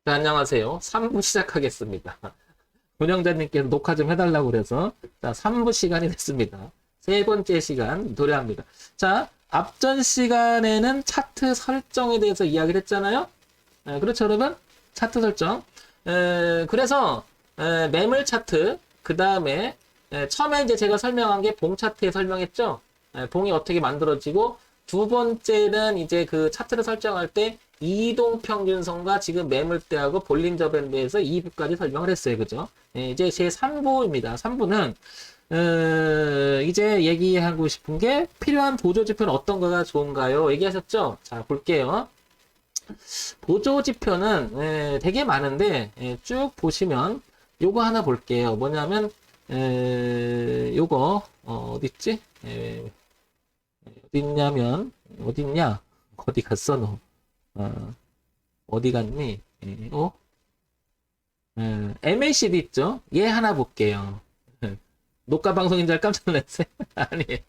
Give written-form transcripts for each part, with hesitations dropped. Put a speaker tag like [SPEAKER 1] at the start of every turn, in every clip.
[SPEAKER 1] 자, 안녕하세요. 3부 시작하겠습니다. 운영자님께서 녹화 좀 해달라고 그래서 자, 3부 시간이 됐습니다. 세 번째 시간 도래합니다. 자, 앞전 시간에는 차트 설정에 대해서 이야기를 했잖아요. 그렇죠, 여러분? 차트 설정. 그래서 매물 차트, 그 다음에 처음에 이제 제가 설명한 게 봉 차트에 설명했죠. 봉이 어떻게 만들어지고, 두 번째는 이제 그 차트를 설정할 때 이동평균선과 지금 매물대하고 볼린저 밴드에서 2부까지 설명을 했어요. 그죠? 이제 제 3부입니다. 3부는 이제 얘기하고 싶은 게 필요한 보조지표는 어떤 거가 좋은가요? 얘기하셨죠? 자, 볼게요. 보조지표는 되게 많은데 쭉 보시면 요거 하나 볼게요. 뭐냐면 요거 어딨지? 어딨냐면 어딨냐? 어디 갔어 너? 어디 갔니? MACD 있죠? 얘 하나 볼게요. 녹화 방송인 줄 깜짝 놀랐어요. 아니에요.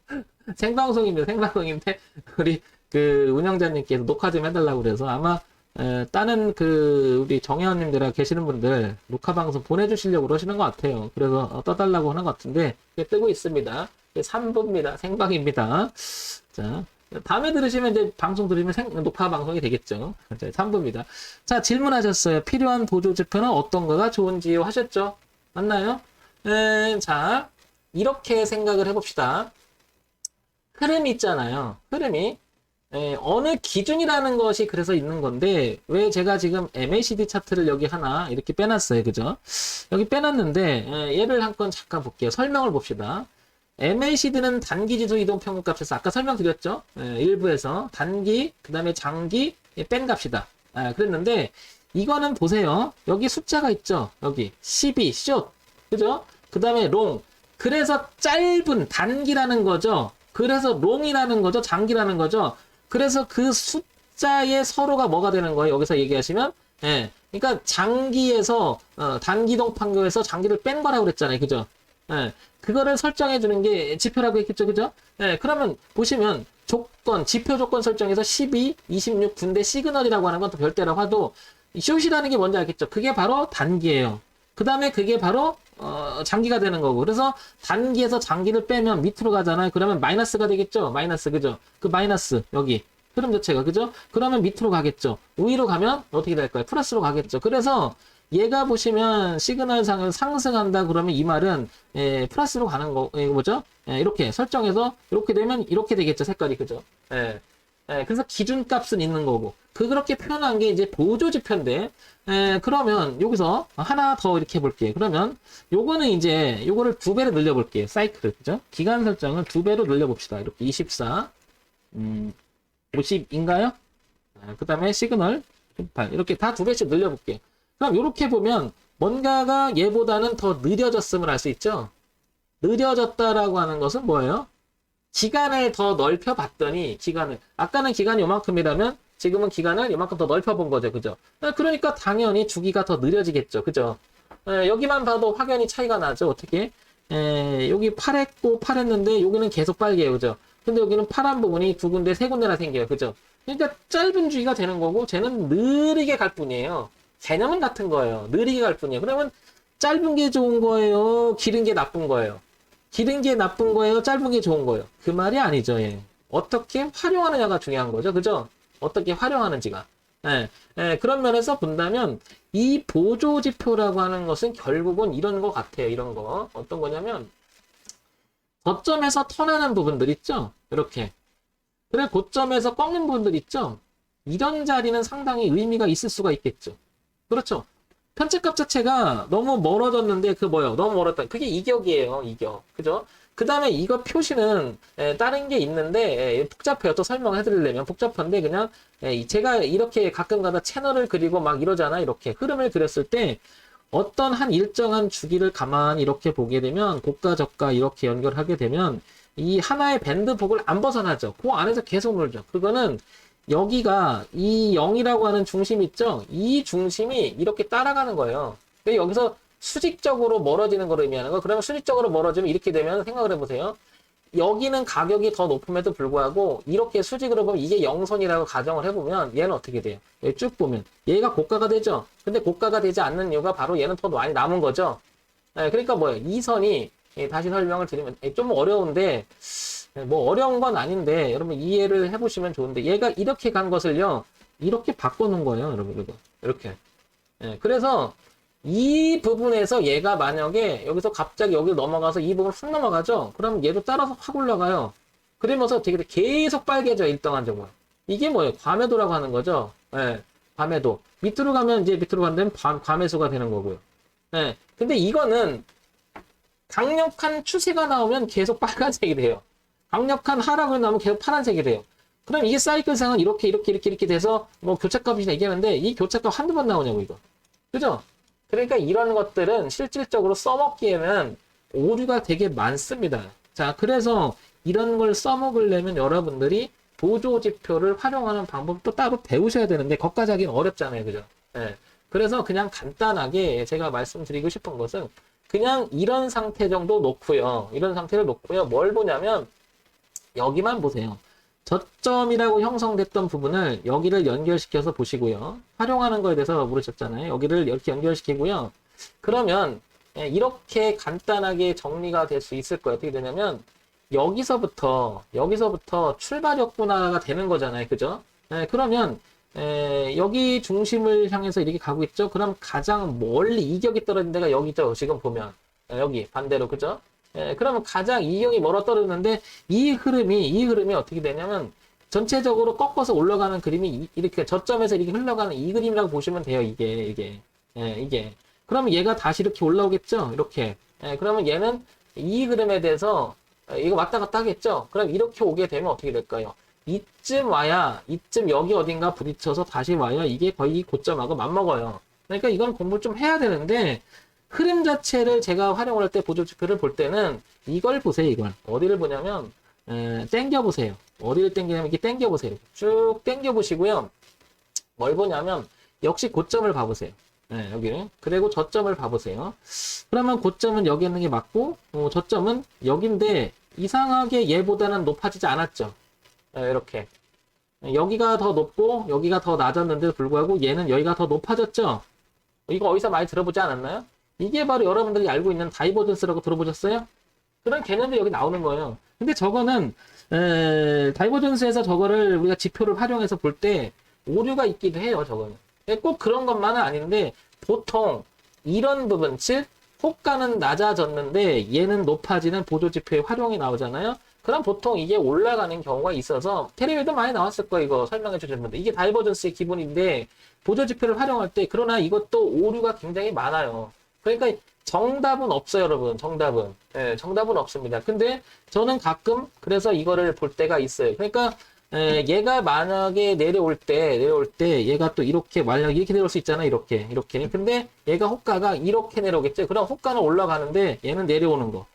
[SPEAKER 1] 생방송입니다. 생방송인데 우리 그 운영자님께서 녹화 좀 해달라고 그래서 아마 다른 그 우리 정회원님들 계시는 분들 녹화 방송 보내주시려고 그러시는 것 같아요. 그래서 떠달라고 하는 것 같은데 뜨고 있습니다. 3부입니다. 생방입니다. 자, 다음에 들으시면 이제 방송 들으면 녹화 방송이 되겠죠. 자, 3부입니다. 자, 질문하셨어요. 필요한 보조지표는 어떤 거가 좋은지요? 하셨죠? 맞나요? 자, 이렇게 생각을 해봅시다. 흐름이 있잖아요. 흐름이. 어느 기준이라는 것이 그래서 있는 건데, 왜 제가 지금 MACD 차트를 여기 하나 이렇게 빼놨어요. 그죠? 여기 빼놨는데, 얘를 한 건 잠깐 볼게요. 설명을 봅시다. MACD는 단기 지수 이동 평균 값에서 아까 설명드렸죠? 일부에서 단기, 그 다음에 장기, 뺀 값이다. 그랬는데, 이거는 보세요. 여기 숫자가 있죠? 여기 12, 숏. 그죠? 그 다음에 롱. 그래서 짧은 단기라는 거죠. 그래서 롱이라는 거죠. 장기라는 거죠. 그래서 그 숫자의 서로가 뭐가 되는 거예요? 여기서 얘기하시면 그러니까 장기에서 단기 동판교에서 장기를 뺀 거라고 그랬잖아요. 그죠? 그거를 설정해 주는 게 지표라고 했겠죠. 그죠? 그러면 보시면 조건, 지표 조건 설정에서 12, 26 군데 시그널이라고 하는 건 또 별대라고 하도 숏이라는 게 뭔지 알겠죠? 그게 바로 단기예요. 그 다음에 그게 바로 장기가 되는 거고. 그래서 단기에서 장기를 빼면 밑으로 가잖아요. 그러면 마이너스가 되겠죠. 마이너스. 그죠? 그 마이너스 여기 흐름 자체가 그죠? 그러면 밑으로 가겠죠. 위로 가면 어떻게 될까요? 플러스로 가겠죠. 그래서 얘가 보시면 시그널상을 상승한다 그러면 이 말은 플러스로 가는 거 뭐죠? 이렇게 설정해서 이렇게 되면 이렇게 되겠죠. 색깔이 그죠? 그래서 기준값은 있는 거고 그렇게 표현한 게 이제 보조지표인데 그러면 여기서 하나 더 이렇게 해볼게요. 그러면 요거는 이제 요거를 2배로 늘려볼게요. 사이클을 그죠? 기간 설정을 2배로 늘려봅시다. 이렇게 24 50인가요? 그 다음에 시그널 18 이렇게 다 2배씩 늘려볼게요. 그럼 이렇게 보면 뭔가가 얘보다는 더 느려졌음을 알 수 있죠? 느려졌다라고 하는 것은 뭐예요? 기간을 더 넓혀 봤더니 아까는 기간이 요만큼이라면 지금은 기간을 요만큼 더 넓혀 본 거죠. 그죠? 그러니까 당연히 주기가 더 느려지겠죠. 그죠? 여기만 봐도 확연히 차이가 나죠. 어떻게? 여기 파랬고 파랬는데 여기는 계속 빨개요. 그죠? 근데 여기는 파란 부분이 2군데 3군데나 생겨요. 그죠? 그러니까 짧은 주기가 되는 거고 쟤는 느리게 갈 뿐이에요. 개념은 같은 거예요. 느리게 갈 뿐이에요. 그러면 짧은 게 좋은 거예요? 길은 게 나쁜 거예요? 길은 게 나쁜 거예요? 짧은 게 좋은 거예요? 그 말이 아니죠. 예. 어떻게 활용하느냐가 중요한 거죠. 그죠? 어떻게 활용하는지가. 그런 면에서 본다면 이 보조지표라고 하는 것은 결국은 이런 거 같아요. 이런 거. 어떤 거냐면 저점에서 턴하는 부분들 있죠? 이렇게. 그래 고점에서 꺾는 부분들 있죠? 이런 자리는 상당히 의미가 있을 수가 있겠죠. 그렇죠? 편차값 자체가 너무 멀어졌는데 뭐예요? 너무 멀었다. 그게 이격이에요. 이격. 그죠? 그 다음에 이거 표시는 다른 게 있는데 복잡해요. 또 설명을 해드리려면 복잡한데 그냥 제가 이렇게 가끔가다 채널을 그리고 막 이러잖아. 이렇게 흐름을 그렸을 때 어떤 한 일정한 주기를 가만히 이렇게 보게 되면 고가 저가 이렇게 연결하게 되면 이 하나의 밴드폭을 안 벗어나죠. 그 안에서 계속 놀죠. 그거는 여기가 이 0이라고 하는 중심 있죠? 이 중심이 이렇게 따라가는 거예요. 여기서 수직적으로 멀어지는 걸 의미하는 거. 그러면 수직적으로 멀어지면 이렇게 되면 생각을 해보세요. 여기는 가격이 더 높음에도 불구하고 이렇게 수직으로 보면 이게 영선이라고 가정을 해보면 얘는 어떻게 돼요? 여기 쭉 보면 얘가 고가가 되죠. 근데 고가가 되지 않는 이유가 바로 얘는 더 많이 남은 거죠. 네, 그러니까 뭐예요? 이 선이 다시 설명을 드리면 좀 어려운데 뭐 어려운 건 아닌데 여러분 이해를 해보시면 좋은데 얘가 이렇게 간 것을요 이렇게 바꿔놓은 거예요, 여러분. 이거 이렇게. 그래서 이 부분에서 얘가 만약에 여기서 갑자기 여기로 넘어가서 이 부분 훅 넘어가죠? 그럼 얘도 따라서 확 올라가요. 그러면서 되게 계속 빨개져, 일정한적으로. 이게 뭐예요? 과매도라고 하는 거죠. 과매도. 밑으로 가면 이제 밑으로 간다면 과매수가 되는 거고요. 근데 이거는 강력한 추세가 나오면 계속 빨간색이 돼요. 강력한 하락을 나오면 계속 파란색이 돼요. 그럼 이 사이클상은 이렇게 돼서 뭐 교차값이나 얘기하는데 이 교차값 한두 번 나오냐고 이거. 그죠? 그러니까 이런 것들은 실질적으로 써먹기에는 오류가 되게 많습니다. 자, 그래서 이런 걸 써먹으려면 여러분들이 보조지표를 활용하는 방법도 따로 배우셔야 되는데 거기까지 하기는 어렵잖아요. 그죠? 그래서 그냥 간단하게 제가 말씀드리고 싶은 것은 그냥 이런 상태 정도 놓고요. 이런 상태를 놓고요. 뭘 보냐면 여기만 보세요. 저점이라고 형성됐던 부분을 여기를 연결시켜서 보시고요. 활용하는 거에 대해서 물으셨잖아요. 여기를 이렇게 연결시키고요. 그러면 이렇게 간단하게 정리가 될 수 있을 거예요. 어떻게 되냐면 여기서부터 출발역분화가 되는 거잖아요. 그죠? 그러면 여기 중심을 향해서 이렇게 가고 있죠. 그럼 가장 멀리 이격이 떨어진 데가 여기죠. 지금 보면 여기 반대로 그죠? 그러면 가장 이격이 멀어 떨어지는데 이 흐름이 어떻게 되냐면 전체적으로 꺾어서 올라가는 그림이 이렇게 저점에서 이렇게 흘러가는 이 그림이라고 보시면 돼요. 이게. 그러면 얘가 다시 이렇게 올라오겠죠. 이렇게. 그러면 얘는 이 그림에 대해서 이거 왔다 갔다 하겠죠. 그럼 이렇게 오게 되면 어떻게 될까요? 이쯤 와야 이쯤 여기 어딘가 부딪혀서 다시 와야 이게 거의 고점하고 맞먹어요. 그러니까 이건 공부 좀 해야 되는데 흐름 자체를 제가 활용을 할 때 보조지표를 볼 때는 이걸 보세요. 이걸 어디를 보냐면 땡겨 보세요. 어디를 땡기냐면 이렇게 땡겨 보세요. 쭉 땡겨 보시고요. 뭘 보냐면 역시 고점을 봐보세요. 여기를. 그리고 저점을 봐보세요. 그러면 고점은 여기 있는 게 맞고 저점은 여긴데 이상하게 얘보다는 높아지지 않았죠. 이렇게 여기가 더 높고 여기가 더 낮았는데도 불구하고 얘는 여기가 더 높아졌죠. 이거 어디서 많이 들어보지 않았나요? 이게 바로 여러분들이 알고 있는 다이버전스라고 들어보셨어요? 그런 개념도 여기 나오는 거예요. 근데 저거는 다이버전스에서 저거를 우리가 지표를 활용해서 볼 때 오류가 있기도 해요. 저거는 꼭 그런 것만은 아닌데 보통 이런 부분 즉 호가는 낮아졌는데 얘는 높아지는 보조지표의 활용이 나오잖아요. 그럼 보통 이게 올라가는 경우가 있어서 텔레비도 많이 나왔을 거예요. 이거 설명해 주셨는데 이게 다이버전스의 기본인데 보조지표를 활용할 때 그러나 이것도 오류가 굉장히 많아요. 그러니까 정답은 없어요, 여러분. 정답은 없습니다. 근데 저는 가끔 그래서 이거를 볼 때가 있어요. 그러니까 얘가 만약에 내려올 때 얘가 또 이렇게 만약 이렇게 내려올 수 있잖아. 이렇게 근데 얘가 호가가 이렇게 내려오겠죠. 그럼 호가는 올라가는데 얘는 내려오는 거.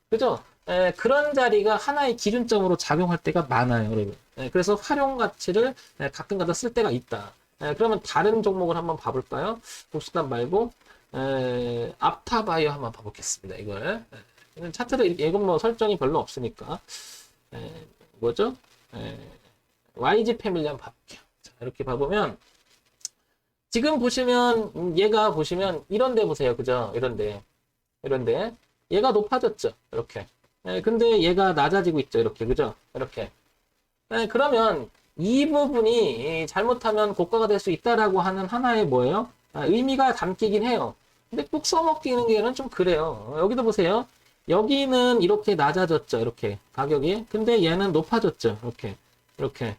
[SPEAKER 1] 그죠? 그런 자리가 하나의 기준점으로 작용할 때가 많아요, 여러분. 그래서 활용 가치를 가끔가다 쓸 때가 있다. 그러면 다른 종목을 한번 봐볼까요? 복수단 말고 앞타바이오 한번 봐보겠습니다. 이걸 차트를 이건 뭐 설정이 별로 없으니까 뭐죠? YG 패밀리 한번 봐볼게요. 자, 이렇게 봐보면 지금 보시면 얘가 보시면 이런데 보세요, 그죠? 이런데 얘가 높아졌죠, 이렇게. 근데 얘가 낮아지고 있죠, 이렇게, 그죠? 이렇게. 그러면 이 부분이 잘못하면 고가가 될 수 있다라고 하는 하나의 뭐예요? 의미가 담기긴 해요. 근데 꼭 써먹기는 게는 좀 그래요. 여기도 보세요. 여기는 이렇게 낮아졌죠, 이렇게 가격이. 근데 얘는 높아졌죠, 이렇게.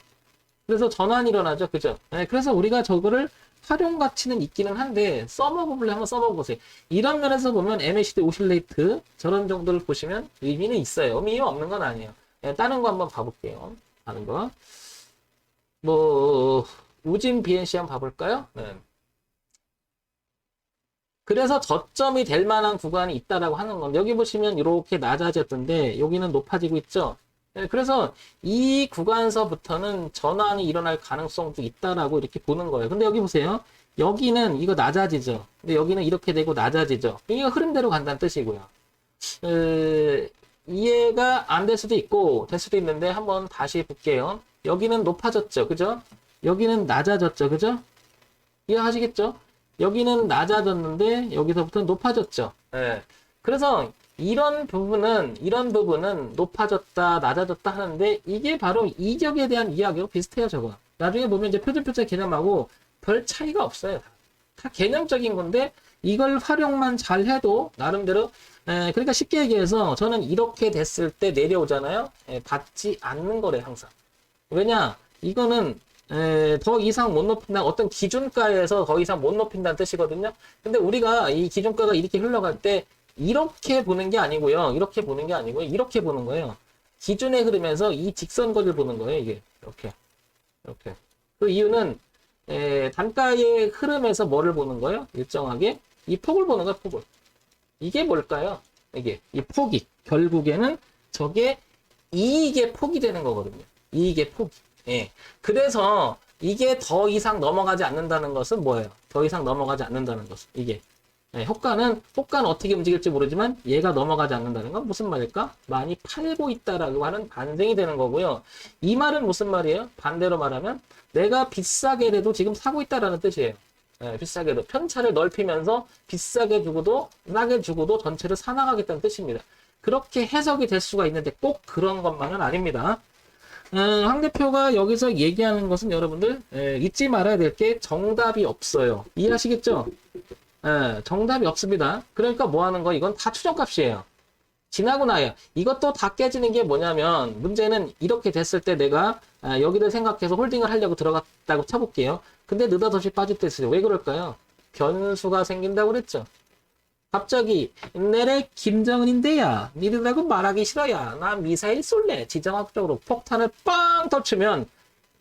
[SPEAKER 1] 그래서 전환이 일어나죠, 그죠? 그래서 우리가 저거를 활용 가치는 있기는 한데 써먹어볼래 한번 써먹어보세요. 이런 면에서 보면 MACD 오실레이트 저런 정도를 보시면 의미는 있어요. 의미 없는 건 아니에요. 다른 거 한번 봐볼게요. 다른 거. 뭐 우진 BNC 한번 봐볼까요? 그래서 저점이 될 만한 구간이 있다라고 하는 건 여기 보시면 이렇게 낮아졌던데 여기는 높아지고 있죠. 그래서 이 구간서부터는 전환이 일어날 가능성도 있다라고 이렇게 보는 거예요. 근데 여기 보세요. 여기는 이거 낮아지죠. 근데 여기는 이렇게 되고 낮아지죠. 이거 흐름대로 간다는 뜻이고요. 이해가 안 될 수도 있고 될 수도 있는데 한번 다시 볼게요. 여기는 높아졌죠. 그죠? 여기는 낮아졌죠. 그죠? 이해하시겠죠? 여기는 낮아졌는데 여기서부터 높아졌죠. 예. 그래서 이런 부분은 높아졌다, 낮아졌다 하는데 이게 바로 이격에 대한 이야기하고 비슷해요, 저거. 나중에 보면 이제 표준표차 개념하고 별 차이가 없어요. 다 개념적인 건데 이걸 활용만 잘 해도 나름대로 그러니까 쉽게 얘기해서 저는 이렇게 됐을 때 내려오잖아요. 받지 않는 거래 항상. 왜냐? 이거는 더 이상 못 높인다. 어떤 기준가에서 더 이상 못 높인다는 뜻이거든요. 근데 우리가 이 기준가가 이렇게 흘러갈 때 이렇게 보는 게 아니고요. 이렇게 보는 게 아니고요. 이렇게 보는 거예요. 기준의 흐름에서 이 직선거리를 보는 거예요. 이게 이렇게. 그 이유는 단가의 흐름에서 뭐를 보는 거예요? 일정하게 이 폭을 보는 거예요. 폭을. 이게 뭘까요? 이게 이 폭이 결국에는 저게 이익의 폭이 되는 거거든요. 이익의 폭이. 예. 그래서 이게 더 이상 넘어가지 않는다는 것은 뭐예요? 더 이상 넘어가지 않는다는 것은 이게 호가는 어떻게 움직일지 모르지만 얘가 넘어가지 않는다는 건 무슨 말일까? 많이 팔고 있다라고 하는 반증이 되는 거고요. 이 말은 무슨 말이에요? 반대로 말하면 내가 비싸게라도 지금 사고 있다라는 뜻이에요. 비싸게도 편차를 넓히면서 비싸게 주고도 싸게 주고도 전체를 사나가겠다는 뜻입니다. 그렇게 해석이 될 수가 있는데 꼭 그런 것만은 아닙니다. 황 대표가 여기서 얘기하는 것은 여러분들 잊지 말아야 될 게 정답이 없어요. 이해하시겠죠? 정답이 없습니다. 그러니까 뭐 하는 거 이건 다 추정값이에요. 지나고 나요. 이것도 다 깨지는 게 뭐냐면 문제는 이렇게 됐을 때 내가 여기를 생각해서 홀딩을 하려고 들어갔다고 쳐볼게요. 근데 느닷없이 빠질 때 있어요. 왜 그럴까요? 변수가 생긴다고 그랬죠. 갑자기 내래 김정은인데야 니들하고 말하기 싫어야 나 미사일 쏠래 지정학적으로 폭탄을 빵 터치면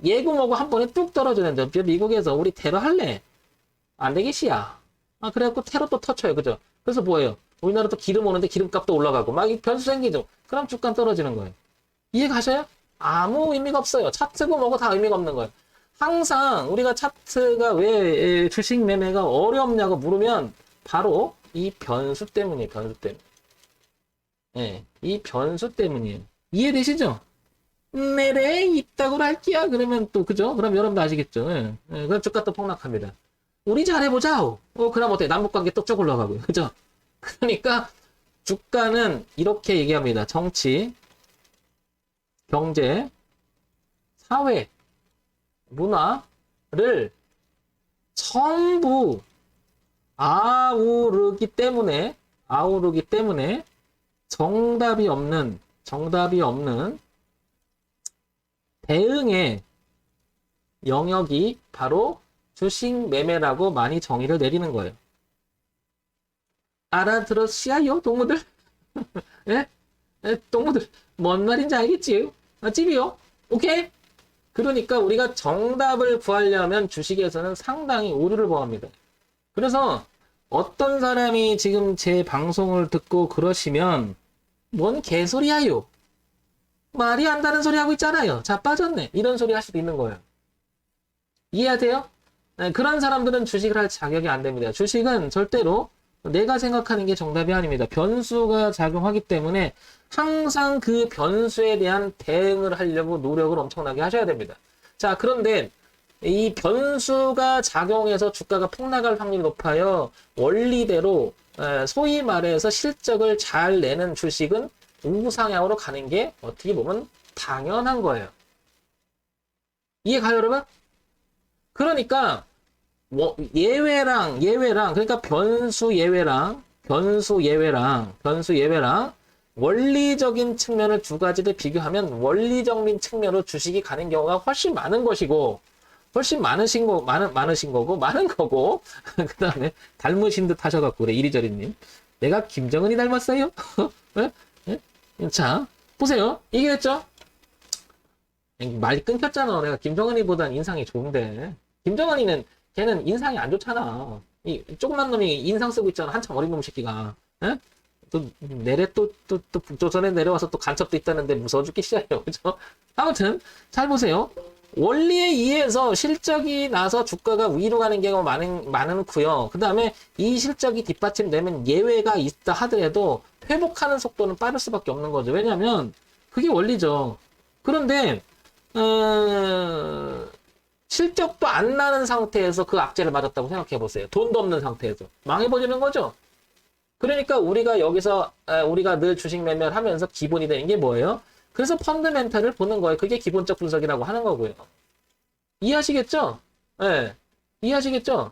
[SPEAKER 1] 예고모고 한 번에 뚝 떨어지는데 미국에서 우리 테러 할래 안 되겠시야. 그래갖고 테러 또 터쳐요. 그죠? 그래서 뭐예요? 우리나라 또 기름 오는데 기름값도 올라가고 막 변수 생기죠. 그럼 주가 떨어지는 거예요. 이해 가셔요? 아무 의미가 없어요. 차트고 뭐고 다 의미가 없는 거예요. 항상 우리가 차트가 왜 주식 매매가 어렵냐고 물으면 바로 이 변수 때문이에요. 변수 때문에. 이 변수 때문이에요. 이해되시죠? 내래 있다고 할게요. 그러면 또 그죠? 그럼 여러분도 아시겠죠? 그럼 주가 또 폭락합니다. 우리 잘해보자. 그럼 어때? 남북관계 또 쭉 올라가고요. 그죠? 그러니까 주가는 이렇게 얘기합니다. 정치, 경제, 사회, 문화를 전부 아우르기 때문에 정답이 없는 대응의 영역이 바로 주식 매매라고 많이 정의를 내리는 거예요. 알아들었시아요, 동무들? 예? 동무들, 뭔 말인지 알겠지? 찝이요? 오케이? 그러니까 우리가 정답을 구하려면 주식에서는 상당히 오류를 범합니다. 그래서 어떤 사람이 지금 제 방송을 듣고 그러시면 뭔 개소리야요? 말이 안 다른 소리 하고 있잖아요. 자, 빠졌네. 이런 소리 할 수도 있는 거예요. 이해하세요? 그런 사람들은 주식을 할 자격이 안 됩니다. 주식은 절대로 내가 생각하는 게 정답이 아닙니다. 변수가 작용하기 때문에 항상 그 변수에 대한 대응을 하려고 노력을 엄청나게 하셔야 됩니다. 자, 그런데 이 변수가 작용해서 주가가 폭락할 확률이 높아요. 원리대로 소위 말해서 실적을 잘 내는 주식은 우상향으로 가는 게 어떻게 보면 당연한 거예요. 이해가요, 여러분? 그러니까 뭐 예외랑 그러니까 변수 예외랑 원리적인 측면을 두 가지를 비교하면 원리적인 측면으로 주식이 가는 경우가 훨씬 많은 것이고 훨씬 많으신 거고 많은 거고 그다음에 닮으신 듯 하셔갖고 그래 이리저리님 내가 김정은이 닮았어요? 네? 네? 자 보세요 얘기했죠? 말이 끊겼잖아. 내가 김정은이보단 인상이 좋은데 김정은이는 걔는 인상이 안 좋잖아. 이 조그만 놈이 인상 쓰고 있잖아. 한참 어린 놈 새끼가. 에? 또 내래 또 북조선에 내려와서 또 간첩도 있다는데 무서워 죽겠어요. 그죠? 아무튼 잘 보세요. 원리에 의해서 실적이 나서 주가가 위로 가는 경우가 많고요. 그 다음에 이 실적이 뒷받침되면 예외가 있다 하더라도 회복하는 속도는 빠를 수밖에 없는 거죠. 왜냐하면 그게 원리죠. 그런데 실적도 안 나는 상태에서 그 악재를 맞았다고 생각해 보세요. 돈도 없는 상태에서 망해버리는 거죠. 그러니까 우리가 여기서 우리가 늘 주식 매매를 하면서 기본이 되는 게 뭐예요? 그래서 펀드멘탈을 보는 거예요. 그게 기본적 분석이라고 하는 거고요. 이해하시겠죠? 네. 이해하시겠죠?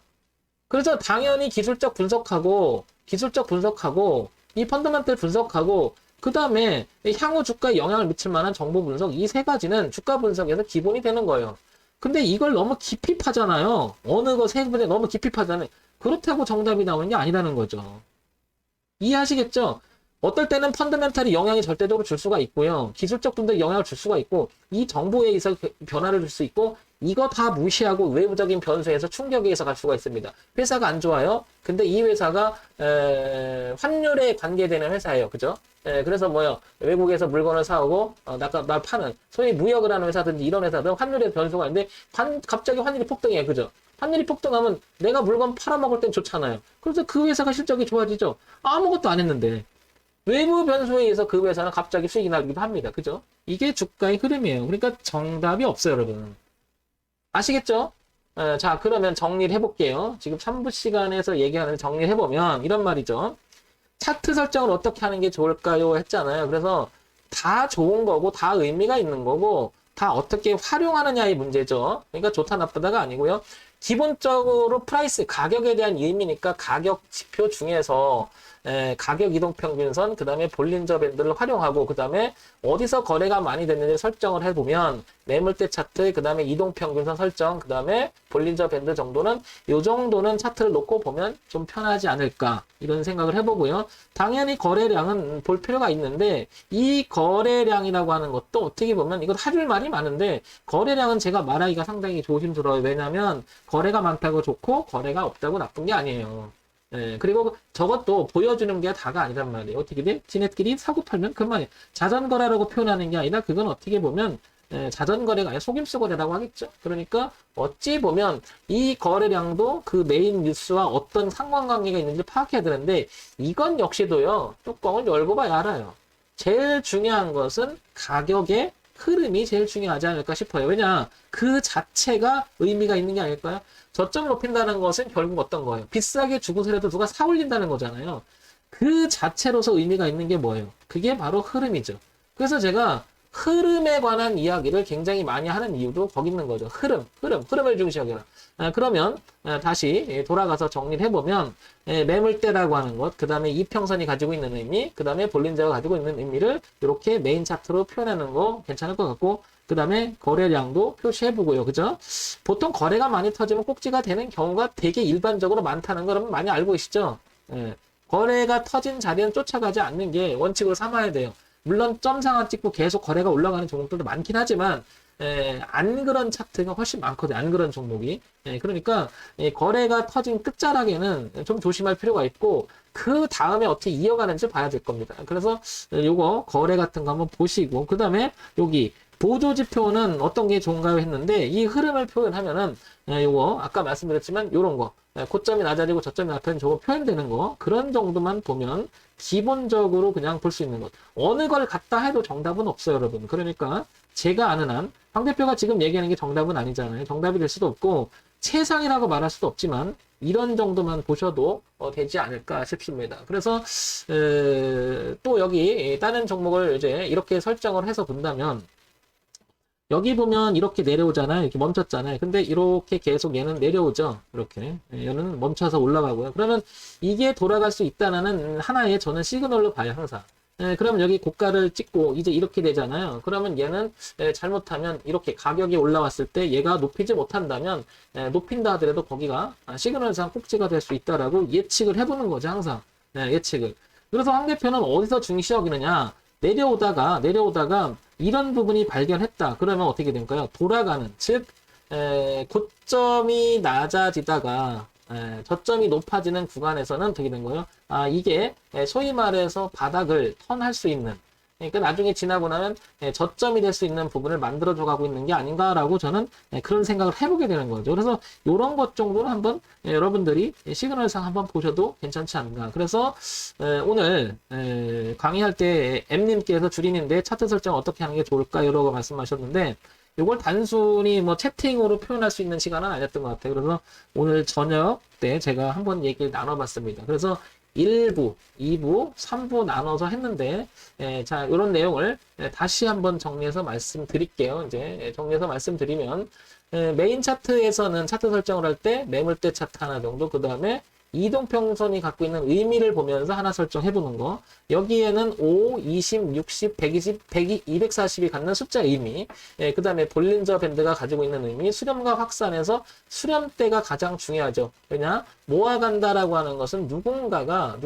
[SPEAKER 1] 그래서 당연히 기술적 분석하고 이 펀더멘탈 분석하고 그 다음에 향후 주가에 영향을 미칠 만한 정보 분석 이 세 가지는 주가 분석에서 기본이 되는 거예요. 근데 이걸 너무 깊이 파잖아요. 어느 거 세 분에 너무 깊이 파잖아요. 그렇다고 정답이 나오는 게 아니라는 거죠. 이해하시겠죠? 어떨 때는 펀더멘탈이 영향이 절대적으로 줄 수가 있고요. 기술적 분석이 영향을 줄 수가 있고 이 정보에 의해서 변화를 줄 수 있고 이거 다 무시하고 외부적인 변수에서 충격에 의해서 갈 수가 있습니다. 회사가 안 좋아요. 근데 이 회사가 환율에 관계되는 회사예요. 그죠? 그래서 뭐요? 외국에서 물건을 사오고 날 파는 소위 무역을 하는 회사든지 이런 회사들 환율에 변수가 있는데 갑자기 환율이 폭등해요. 그죠? 환율이 폭등하면 내가 물건 팔아먹을 땐 좋잖아요. 그래서 그 회사가 실적이 좋아지죠. 아무것도 안 했는데 외부 변수에 의해서 그 회사는 갑자기 수익이 나기도 합니다. 그죠? 이게 주가의 흐름이에요. 그러니까 정답이 없어요, 여러분. 아시겠죠? 자, 그러면 정리를 해볼게요. 지금 3부 시간에서 얘기하는 정리를 해보면 이런 말이죠. 차트 설정을 어떻게 하는 게 좋을까요? 했잖아요. 그래서 다 좋은 거고 다 의미가 있는 거고 다 어떻게 활용하느냐의 문제죠. 그러니까 좋다 나쁘다가 아니고요. 기본적으로 프라이스, 가격에 대한 의미니까 가격 지표 중에서 가격 이동평균선, 그 다음에 볼린저 밴드를 활용하고 그 다음에 어디서 거래가 많이 됐는지 설정을 해보면 매물대 차트, 그 다음에 이동평균선 설정, 그 다음에 볼린저 밴드 정도는 요 정도는 차트를 놓고 보면 좀 편하지 않을까 이런 생각을 해보고요. 당연히 거래량은 볼 필요가 있는데 이 거래량이라고 하는 것도 어떻게 보면 이건 할 말이 많은데 거래량은 제가 말하기가 상당히 조심스러워요. 왜냐하면 거래가 많다고 좋고 거래가 없다고 나쁜 게 아니에요. 그리고 저것도 보여주는 게 다가 아니란 말이에요. 어떻게 돼? 지네끼리 사고 팔면 그만이에요. 자전거라고 표현하는 게 아니라 그건 어떻게 보면 자전거래가 아니라 속임수 거래라고 하겠죠. 그러니까 어찌 보면 이 거래량도 그 메인 뉴스와 어떤 상관관계가 있는지 파악해야 되는데 이건 역시도요. 뚜껑을 열고 봐야 알아요. 제일 중요한 것은 가격의 흐름이 제일 중요하지 않을까 싶어요. 왜냐? 그 자체가 의미가 있는 게 아닐까요? 저점을 높인다는 것은 결국 어떤 거예요? 비싸게 주고서라도 누가 사 올린다는 거잖아요. 그 자체로서 의미가 있는 게 뭐예요? 그게 바로 흐름이죠. 그래서 제가 흐름에 관한 이야기를 굉장히 많이 하는 이유도 거기 있는 거죠. 흐름을 중시하게라. 그러면 다시 돌아가서 정리를 해보면 매물대라고 하는 것, 그 다음에 이평선이 가지고 있는 의미, 그 다음에 볼린저가 가지고 있는 의미를 이렇게 메인 차트로 표현하는 거 괜찮을 것 같고 그 다음에 거래량도 표시해보고요. 그죠? 보통 거래가 많이 터지면 꼭지가 되는 경우가 되게 일반적으로 많다는 걸 많이 알고 계시죠? 거래가 터진 자리는 쫓아가지 않는 게 원칙으로 삼아야 돼요. 물론 점 상황 찍고 계속 거래가 올라가는 종목들도 많긴 하지만 안 그런 차트가 훨씬 많거든요. 안 그런 종목이. 그러니까 거래가 터진 끝자락에는 좀 조심할 필요가 있고 그 다음에 어떻게 이어가는지 봐야 될 겁니다. 그래서 요거 거래 같은 거 한번 보시고 그 다음에 여기 보조지표는 어떤 게 좋은가요 했는데 이 흐름을 표현하면은 요거 아까 말씀드렸지만 요런 거 고점이 낮아지고 저점이 낮아지는 저거 표현되는 거 그런 정도만 보면 기본적으로 그냥 볼 수 있는 것 어느 걸 갖다 해도 정답은 없어요 여러분. 그러니까 제가 아는 한 황 대표가 지금 얘기하는 게 정답은 아니잖아요. 정답이 될 수도 없고 최상이라고 말할 수도 없지만 이런 정도만 보셔도 되지 않을까 싶습니다. 그래서 또 여기 다른 종목을 이제 이렇게 설정을 해서 본다면 여기 보면 이렇게 내려오잖아요. 이렇게 멈췄잖아요. 근데 이렇게 계속 얘는 내려오죠. 이렇게. 얘는 멈춰서 올라가고요. 그러면 이게 돌아갈 수 있다는 하나의 저는 시그널로 봐요, 항상. 그러면 여기 고가를 찍고 이제 이렇게 되잖아요. 그러면 얘는 잘못하면 이렇게 가격이 올라왔을 때 얘가 높이지 못한다면 높인다 하더라도 거기가 시그널상 꼭지가 될 수 있다라고 예측을 해보는 거죠, 항상. 예측을. 그래서 황 대표는 어디서 중시 여기느냐? 내려오다가 이런 부분이 발견했다. 그러면 어떻게 될까요? 돌아가는 즉 고점이 낮아지다가 저점이 높아지는 구간에서는 어떻게 된 거예요? 이게 소위 말해서 바닥을 턴할 수 있는 그러니까 나중에 지나고 나면 저점이 될 수 있는 부분을 만들어줘 가고 있는 게 아닌가라고 저는 그런 생각을 해보게 되는 거죠. 그래서 이런 것 정도는 한번 여러분들이 시그널상 한번 보셔도 괜찮지 않나. 그래서 오늘 강의할 때 M님께서 주린인데 차트 설정 어떻게 하는 게 좋을까 이러고 말씀하셨는데 이걸 단순히 뭐 채팅으로 표현할 수 있는 시간은 아니었던 것 같아요. 그래서 오늘 저녁 때 제가 한번 얘기를 나눠봤습니다. 그래서 1부, 2부, 3부 나눠서 했는데, 자, 이런 내용을 다시 한번 정리해서 말씀드릴게요. 이제 정리해서 말씀드리면, 메인 차트에서는 차트 설정을 할 때 매물대 차트 하나 정도, 그 다음에 이동평선이 갖고 있는 의미를 보면서 하나 설정해보는 거. 여기에는 5, 20, 60, 120, 100, 240이 갖는 숫자 의미. 그 다음에 볼린저 밴드가 가지고 있는 의미. 수렴과 확산에서 수렴대가 가장 중요하죠. 왜냐? 모아간다라고 하는 것은 누군가가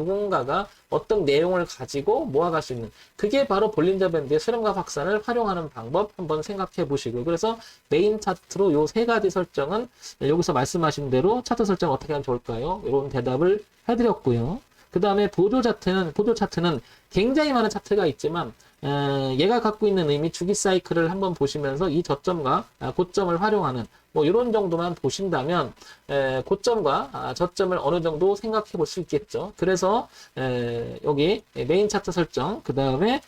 [SPEAKER 1] 어떤 내용을 가지고 모아갈 수 있는. 그게 바로 볼린저 밴드의 수렴과 확산을 활용하는 방법 한번 생각해 보시고. 그래서 메인 차트로 요 세 가지 설정은 여기서 말씀하신 대로 차트 설정 어떻게 하면 좋을까요? 이런 대답을 해드렸고요. 그 다음에 보조 차트는 굉장히 많은 차트가 있지만 얘가 갖고 있는 의미 주기 사이클을 한번 보시면서 이 저점과 고점을 활용하는 뭐 이런 정도만 보신다면 고점과 저점을 어느 정도 생각해 볼 수 있겠죠. 그래서 여기 메인 차트 설정, 그 다음에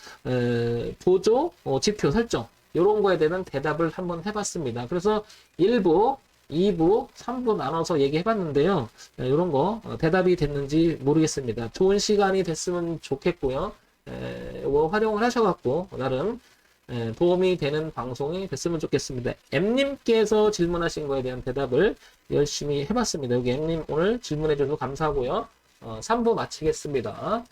[SPEAKER 1] 보조 지표 설정 이런 거에 대한 대답을 한번 해봤습니다. 그래서 1부 2부, 3부 나눠서 얘기해봤는데요. 이런 거 대답이 됐는지 모르겠습니다. 좋은 시간이 됐으면 좋겠고요. 이거 활용을 하셔갖고 나름 도움이 되는 방송이 됐으면 좋겠습니다. M님께서 질문하신 거에 대한 대답을 열심히 해봤습니다. 여기 M님 오늘 질문해주셔서 감사하고요. 3부 마치겠습니다.